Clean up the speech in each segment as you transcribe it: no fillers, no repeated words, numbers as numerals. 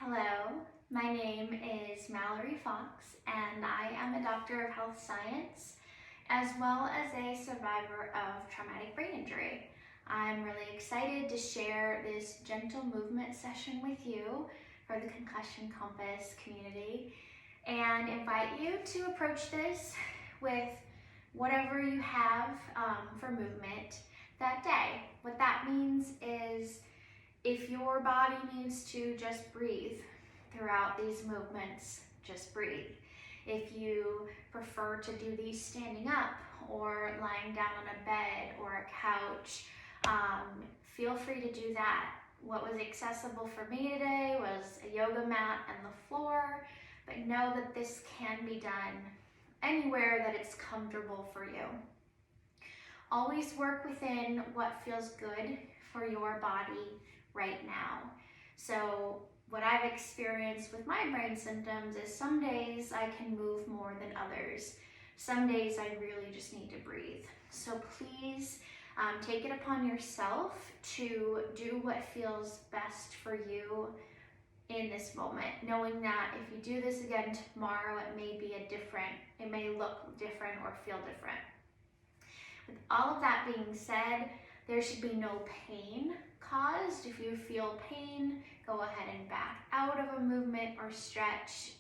Hello, my name is Mallory Fox, and I am a doctor of health science as well as a survivor of traumatic brain injury. I'm really excited to share this gentle movement session with you for the Concussion Compass community and invite you to approach this with whatever you have for movement that day. What that means is if your body needs to just breathe throughout these movements, just breathe. If you prefer to do these standing up or lying down on a bed or a couch, feel free to do that. What was accessible for me today was a yoga mat and the floor, but know that this can be done anywhere that it's comfortable for you. Always work within what feels good for your body right now. So what I've experienced with my brain symptoms is some days I can move more than others. Some days I really just need to breathe. So please take it upon yourself to do what feels best for you in this moment, knowing that if you do this again tomorrow, it may look different or feel different. With all of that being said, there should be no pain caused. If you feel pain, go ahead and back out of a movement or stretch.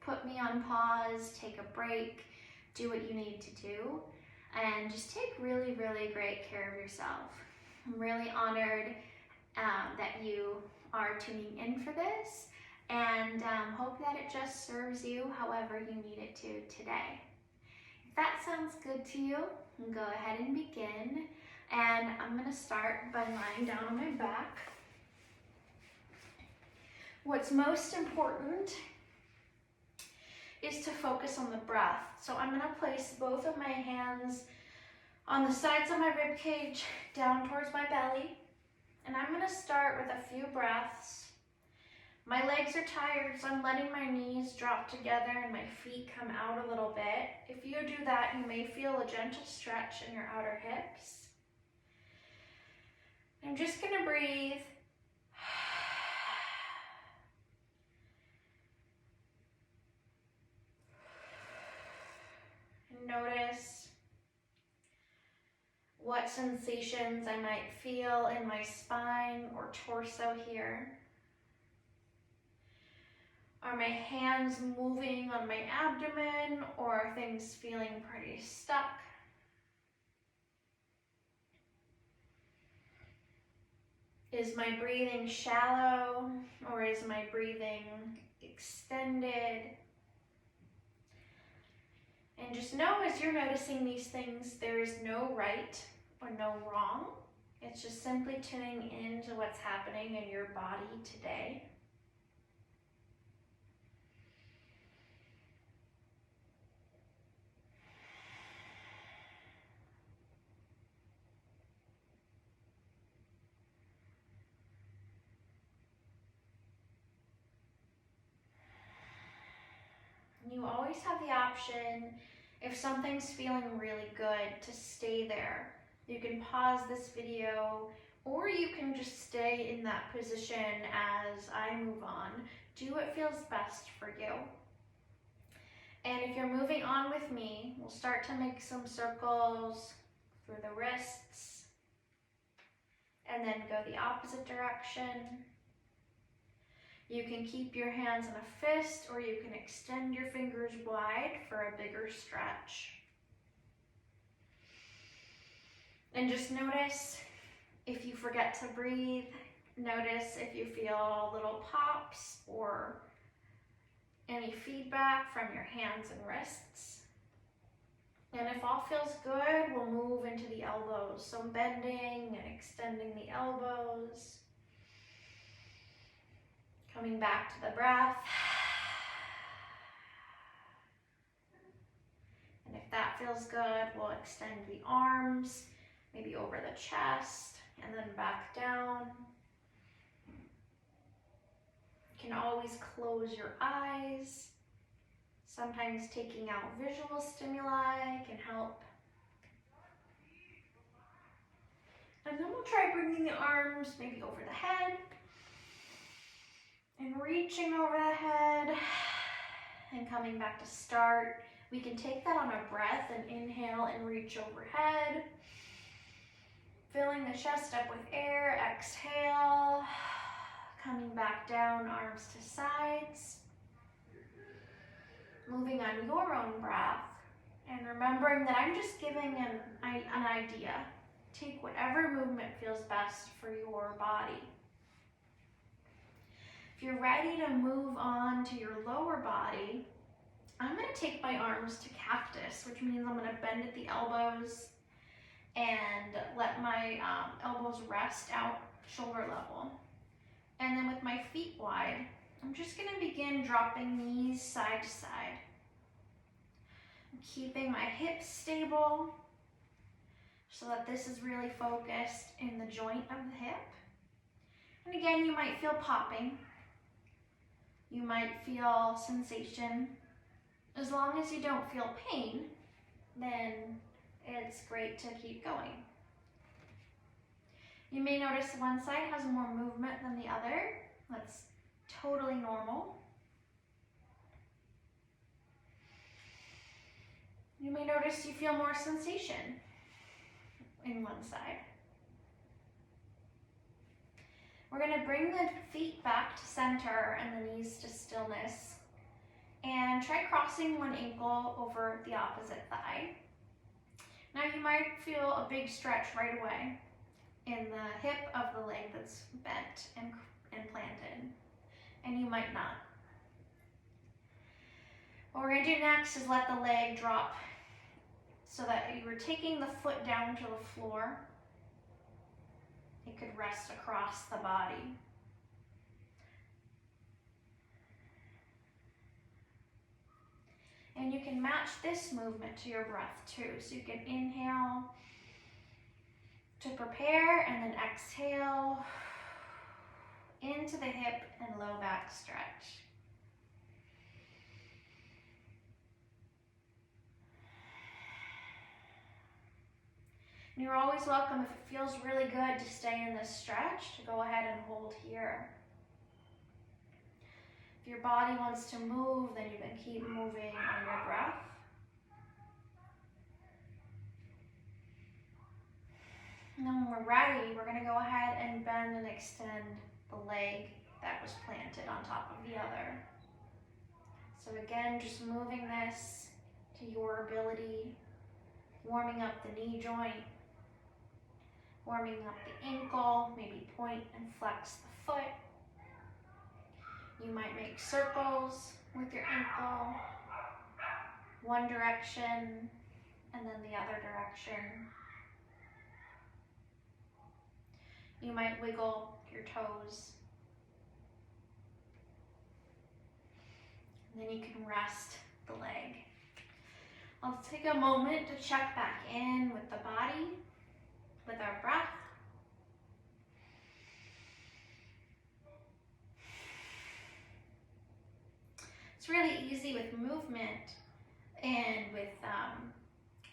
Put me on pause, take a break, do what you need to do, and just take really, really great care of yourself. I'm really honored that you are tuning in for this, and hope that it just serves you however you need it to today. If that sounds good to you, go ahead and begin. And I'm going to start by lying down on my back. What's most important is to focus on the breath. So I'm going to place both of my hands on the sides of my rib cage down towards my belly. And I'm going to start with a few breaths. My legs are tired, so I'm letting my knees drop together and my feet come out a little bit. If you do that, you may feel a gentle stretch in your outer hips. I'm just going to breathe. And notice what sensations I might feel in my spine or torso here. Are my hands moving on my abdomen, or are things feeling pretty stuck? Is my breathing shallow, or is my breathing extended? And just know, as you're noticing these things, there is no right or no wrong. It's just simply tuning into what's happening in your body today. You always have the option, if something's feeling really good, to stay there. You can pause this video, or you can just stay in that position as I move on. Do what feels best for you. And if you're moving on with me, we'll start to make some circles through the wrists, and then go the opposite direction. You can keep your hands in a fist, or you can extend your fingers wide for a bigger stretch. And just notice if you forget to breathe. Notice if you feel little pops or any feedback from your hands and wrists. And if all feels good, we'll move into the elbows. So bending and extending the elbows. Coming back to the breath. And if that feels good, we'll extend the arms, maybe over the chest, and then back down. You can always close your eyes. Sometimes taking out visual stimuli can help. And then we'll try bringing the arms maybe over the head. And reaching over the head and coming back to start. We can take that on a breath and inhale and reach overhead. Filling the chest up with air, exhale. Coming back down, arms to sides. Moving on your own breath. And remembering that I'm just giving an idea. Take whatever movement feels best for your body. If you're ready to move on to your lower body, I'm going to take my arms to cactus, which means I'm going to bend at the elbows and let my elbows rest out shoulder level. And then with my feet wide, I'm just going to begin dropping knees side to side. I'm keeping my hips stable so that this is really focused in the joint of the hip. And again, you might feel popping. You might feel sensation. As long as you don't feel pain, then it's great to keep going. You may notice one side has more movement than the other. That's totally normal. You may notice you feel more sensation in one side. We're going to bring the feet back to center and the knees to stillness. And try crossing one ankle over the opposite thigh. Now you might feel a big stretch right away in the hip of the leg that's bent and planted, and you might not. What we're going to do next is let the leg drop so that you were taking the foot down to the floor. It could rest across the body. And you can match this movement to your breath too. So you can inhale to prepare and then exhale into the hip and low back stretch. And you're always welcome, if it feels really good to stay in this stretch, to go ahead and hold here. If your body wants to move, then you can keep moving on your breath. And then when we're ready, we're going to go ahead and bend and extend the leg that was planted on top of the other. So again, just moving this to your ability, warming up the knee joint, warming up the ankle, maybe point and flex the foot. You might make circles with your ankle, one direction and then the other direction. You might wiggle your toes. And then you can rest the leg. I'll take a moment to check back in with the body, with our breath. It's really easy with movement and with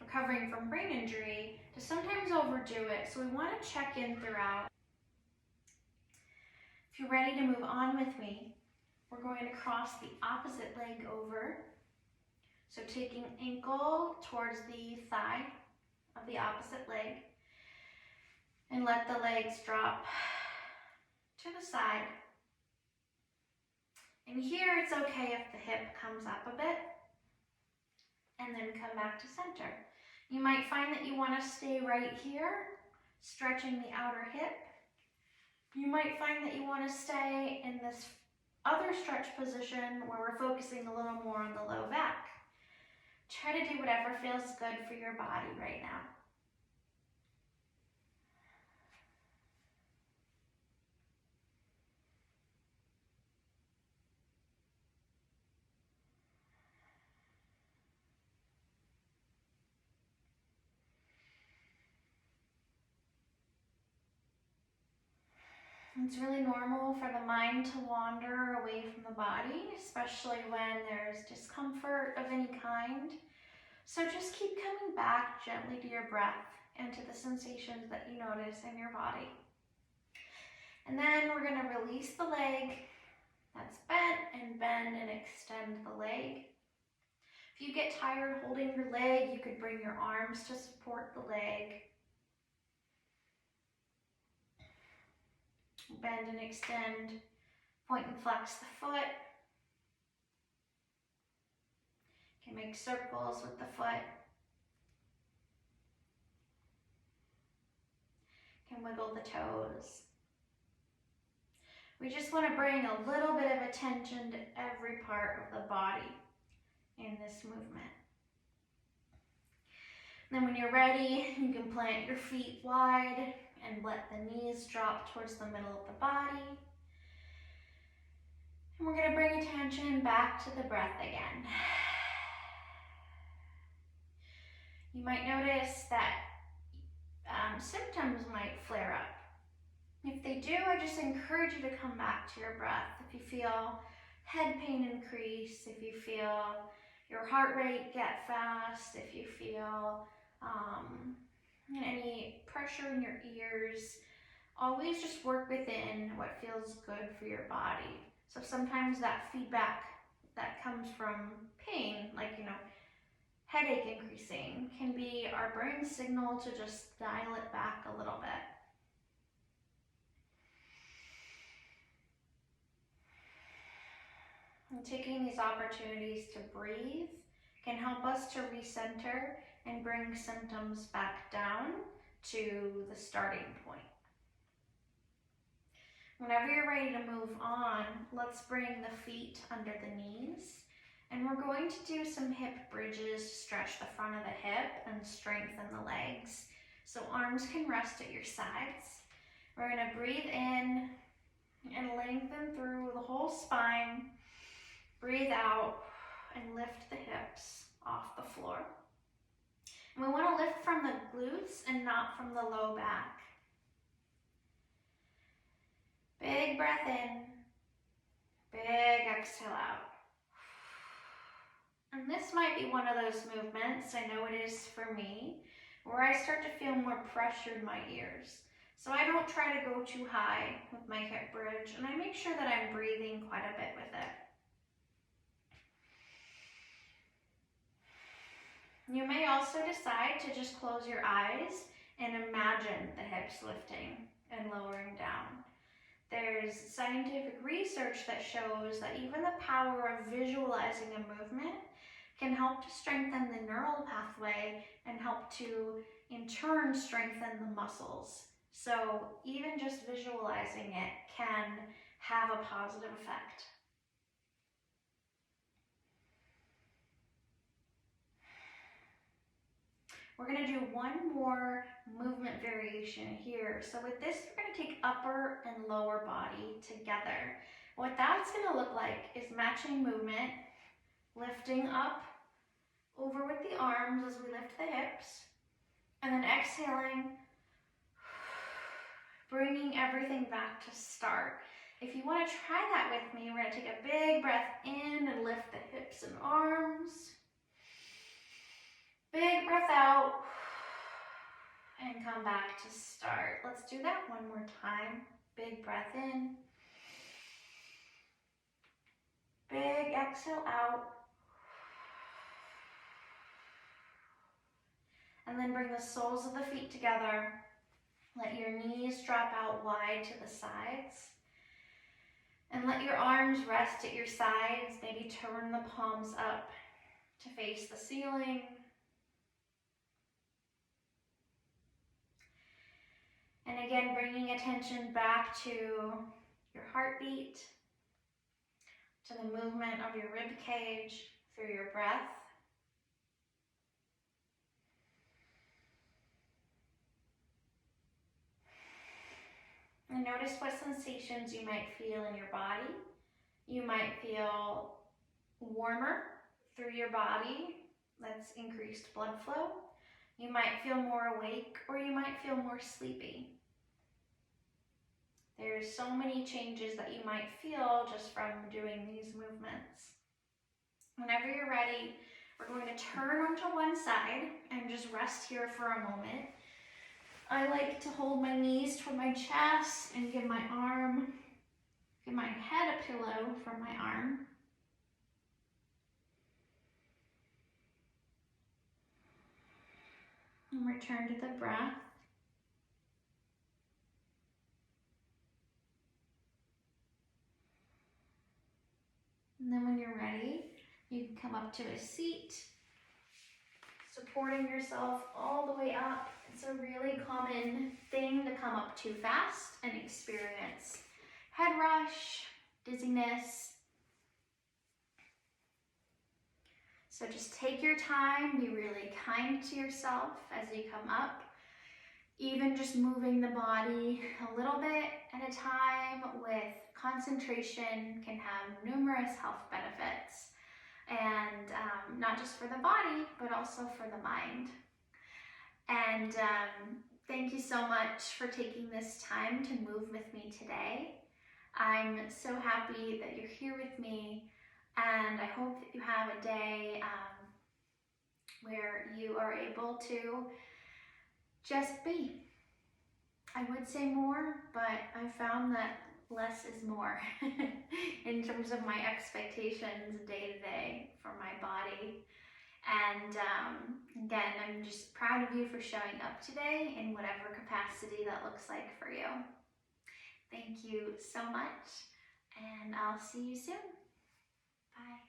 recovering from brain injury to sometimes overdo it. So we want to check in throughout. If you're ready to move on with me, we're going to cross the opposite leg over. So taking ankle towards the thigh of the opposite leg, and let the legs drop to the side. And here it's okay if the hip comes up a bit and then come back to center. You might find that you want to stay right here, stretching the outer hip. You might find that you want to stay in this other stretch position where we're focusing a little more on the low back. Try to do whatever feels good for your body right now. It's really normal for the mind to wander away from the body, especially when there's discomfort of any kind. So just keep coming back gently to your breath and to the sensations that you notice in your body. And then we're going to release the leg That's bend and extend the leg. If you get tired holding your leg, you could bring your arms to support the leg. Bend and extend, point and flex the foot. You can make circles with the foot. You can wiggle the toes. We just want to bring a little bit of attention to every part of the body in this movement. Then when you're ready, you can plant your feet wide and let the knees drop towards the middle of the body. And we're going to bring attention back to the breath again. You might notice that symptoms might flare up. If they do, I just encourage you to come back to your breath. If you feel head pain increase, if you feel your heart rate get fast, if you feel any pressure in your ears, always just work within what feels good for your body. So sometimes that feedback that comes from pain, like, headache increasing, can be our brain's signal to just dial it back a little bit. And taking these opportunities to breathe can help us to recenter and bring symptoms back down to the starting point. Whenever you're ready to move on, let's bring the feet under the knees. And we're going to do some hip bridges to stretch the front of the hip and strengthen the legs. So arms can rest at your sides. We're going to breathe in and lengthen through the whole spine. Breathe out and lift the hips off the floor. And we want to lift from the glutes and not from the low back. Big breath in, big exhale out. And this might be one of those movements, I know it is for me, where I start to feel more pressure in my ears. So I don't try to go too high with my hip bridge, and I make sure that I'm breathing quite a bit with it. You may also decide to just close your eyes and imagine the hips lifting and lowering down. There's scientific research that shows that even the power of visualizing a movement can help to strengthen the neural pathway and help to, in turn, strengthen the muscles. So even just visualizing it can have a positive effect. We're going to do one more movement variation here. So with this, we're going to take upper and lower body together. What that's going to look like is matching movement, lifting up over with the arms as we lift the hips, and then exhaling, bringing everything back to start. If you want to try that with me, we're going to take a big breath in and lift the hips and arms. Big breath out and come back to start. Let's do that one more time. Big breath in. Big exhale out. And then bring the soles of the feet together. Let your knees drop out wide to the sides. And let your arms rest at your sides. Maybe turn the palms up to face the ceiling. And again, bringing attention back to your heartbeat, to the movement of your rib cage through your breath. And notice what sensations you might feel in your body. You might feel warmer through your body. That's increased blood flow. You might feel more awake, or you might feel more sleepy. There's so many changes that you might feel just from doing these movements. Whenever you're ready, we're going to turn onto one side and just rest here for a moment. I like to hold my knees toward my chest and give my arm Give my head a pillow for my arm. And return to the breath. And then when you're ready, you can come up to a seat, supporting yourself all the way up. It's a really common thing to come up too fast and experience head rush, dizziness. So just take your time, be really kind to yourself as you come up. Even just moving the body a little bit at a time with concentration can have numerous health benefits. And not just for the body, but also for the mind. And thank you so much for taking this time to move with me today. I'm so happy that you're here with me, and I hope that you have a day where you are able to just be. I would say more, but I found that less is more in terms of my expectations day to day for my body. And again, I'm just proud of you for showing up today in whatever capacity that looks like for you. Thank you so much, and I'll see you soon. Bye.